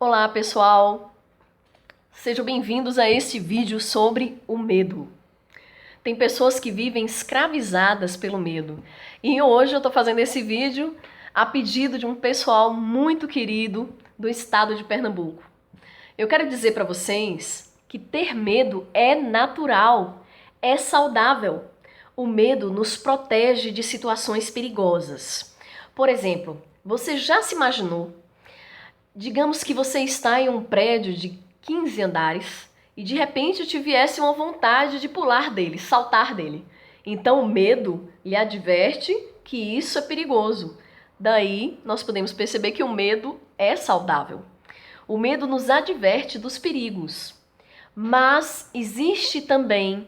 Olá, pessoal! Sejam bem-vindos a este vídeo sobre o medo. Tem pessoas que vivem escravizadas pelo medo. E hoje eu estou fazendo esse vídeo a pedido de um pessoal muito querido do estado de Pernambuco. Eu quero dizer para vocês que ter medo é natural, é saudável. O medo nos protege de situações perigosas. Por exemplo, você já se imaginou? Digamos que você está em um prédio de 15 andares e de repente te viesse uma vontade de pular dele, saltar dele. Então o medo lhe adverte que isso é perigoso. Daí nós podemos perceber que o medo é saudável. O medo nos adverte dos perigos. Mas existe também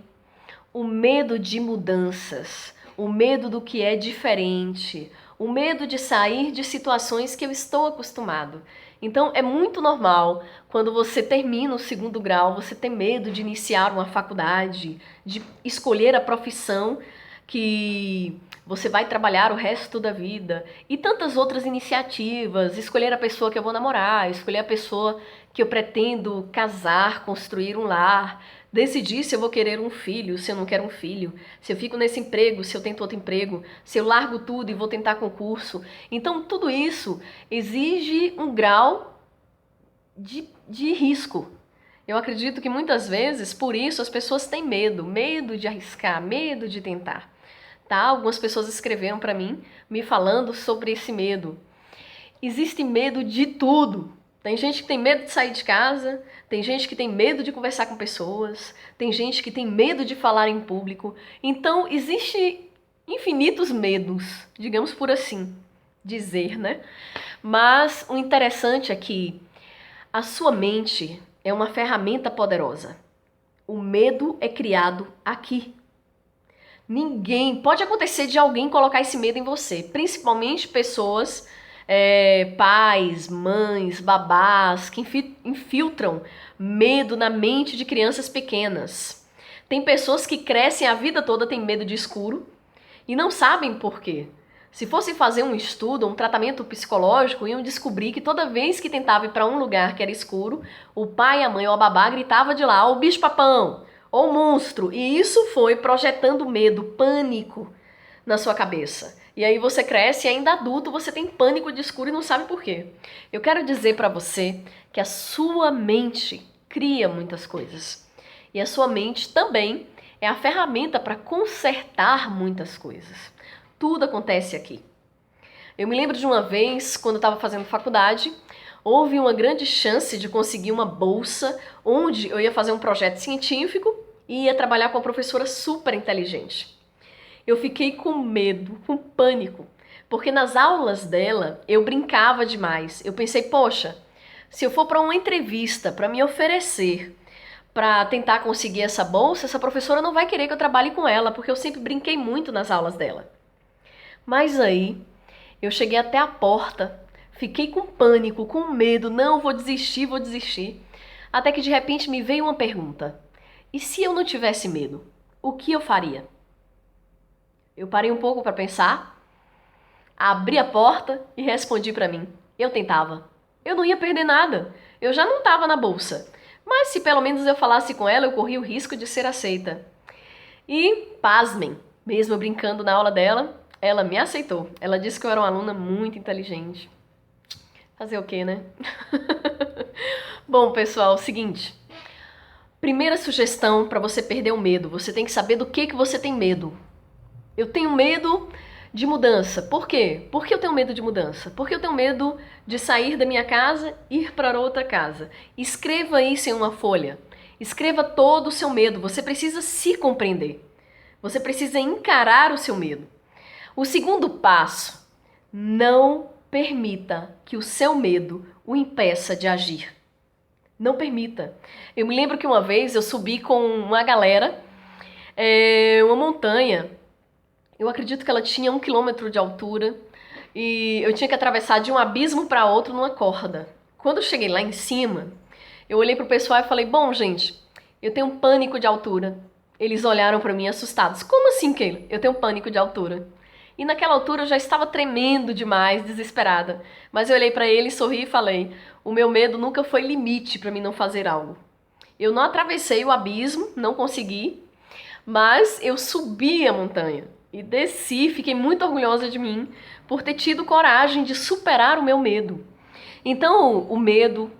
o medo de mudanças, o medo do que é diferente, o medo de sair de situações que eu estou acostumado. Então é muito normal, quando você termina o segundo grau, você ter medo de iniciar uma faculdade, de escolher a profissão que você vai trabalhar o resto da vida e tantas outras iniciativas, escolher a pessoa que eu vou namorar, escolher a pessoa que eu pretendo casar, construir um lar, decidir se eu vou querer um filho, se eu não quero um filho, se eu fico nesse emprego, se eu tento outro emprego, se eu largo tudo e vou tentar concurso. Então tudo isso exige um grau de risco. Eu acredito que muitas vezes, por isso, as pessoas têm medo, medo de arriscar, medo de tentar. Tá? Algumas pessoas escreveram para mim, me falando sobre esse medo. Existe medo de tudo. Tem gente que tem medo de sair de casa, tem gente que tem medo de conversar com pessoas, tem gente que tem medo de falar em público. Então, existe infinitos medos, digamos por assim dizer, né? Mas o interessante é que a sua mente é uma ferramenta poderosa. O medo é criado aqui. Ninguém, pode acontecer de alguém colocar esse medo em você, principalmente pessoas, pais, mães, babás, que infiltram medo na mente de crianças pequenas. Tem pessoas que crescem a vida toda têm medo de escuro e não sabem por quê. Se fossem fazer um estudo, um tratamento psicológico, iam descobrir que toda vez que tentava ir para um lugar que era escuro, o pai, a mãe ou a babá gritava de lá, ó, o bicho-papão, ou monstro, e isso foi projetando medo, pânico na sua cabeça. E aí você cresce e ainda adulto você tem pânico de escuro e não sabe por quê. Eu quero dizer para você que a sua mente cria muitas coisas. E a sua mente também é a ferramenta para consertar muitas coisas. Tudo acontece aqui. Eu me lembro de uma vez, quando eu estava fazendo faculdade, houve uma grande chance de conseguir uma bolsa onde eu ia fazer um projeto científico e ia trabalhar com uma professora super inteligente. Eu fiquei com medo, com pânico, porque nas aulas dela eu brincava demais. Eu pensei, poxa, se eu for para uma entrevista para me oferecer para tentar conseguir essa bolsa, essa professora não vai querer que eu trabalhe com ela, porque eu sempre brinquei muito nas aulas dela. Mas aí eu cheguei até a porta, fiquei com pânico, com medo, não, vou desistir, vou desistir. Até que de repente me veio uma pergunta. E se eu não tivesse medo, o que eu faria? Eu parei um pouco para pensar, abri a porta e respondi para mim. Eu tentava. Eu não ia perder nada. Eu já não estava na bolsa. Mas se pelo menos eu falasse com ela, eu corria o risco de ser aceita. E, pasmem, mesmo brincando na aula dela, ela me aceitou. Ela disse que eu era uma aluna muito inteligente. Fazer o quê, né? Bom, pessoal, seguinte. Primeira sugestão para você perder o medo. Você tem que saber do que você tem medo. Eu tenho medo de mudança. Por quê? Por que eu tenho medo de mudança? Porque eu tenho medo de sair da minha casa e ir para outra casa. Escreva isso em uma folha. Escreva todo o seu medo. Você precisa se compreender. Você precisa encarar o seu medo. O segundo passo, não permita que o seu medo o impeça de agir. Não permita. Eu me lembro que uma vez eu subi com uma galera, uma montanha. Eu acredito que ela tinha 1 quilômetro de altura e eu tinha que atravessar de um abismo para outro numa corda. Quando eu cheguei lá em cima, eu olhei pro pessoal e falei, bom, gente, eu tenho um pânico de altura. Eles olharam para mim assustados. Como assim, Keila? Eu tenho pânico de altura. E naquela altura eu já estava tremendo demais, desesperada. Mas eu olhei para ele, sorri e falei: o meu medo nunca foi limite para mim não fazer algo. Eu não atravessei o abismo, não consegui, mas eu subi a montanha e desci, fiquei muito orgulhosa de mim por ter tido coragem de superar o meu medo. Então, o medo,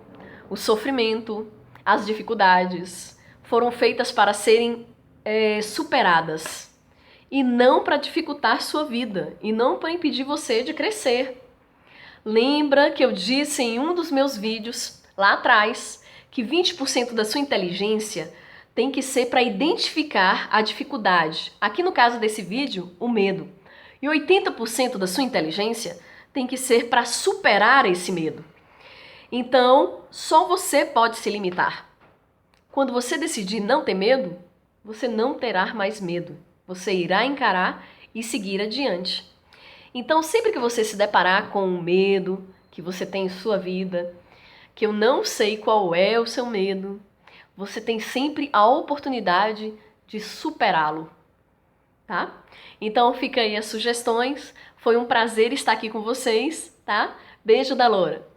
o sofrimento, as dificuldades foram feitas para serem superadas e não para dificultar sua vida e não para impedir você de crescer. Lembra que eu disse em um dos meus vídeos lá atrás que 20% da sua inteligência tem que ser para identificar a dificuldade. Aqui no caso desse vídeo, o medo. E 80% da sua inteligência tem que ser para superar esse medo. Então, só você pode se limitar. Quando você decidir não ter medo, você não terá mais medo. Você irá encarar e seguir adiante. Então, sempre que você se deparar com um medo que você tem em sua vida, que eu não sei qual é o seu medo, você tem sempre a oportunidade de superá-lo, tá? Então, fica aí as sugestões. Foi um prazer estar aqui com vocês, tá? Beijo da Loura.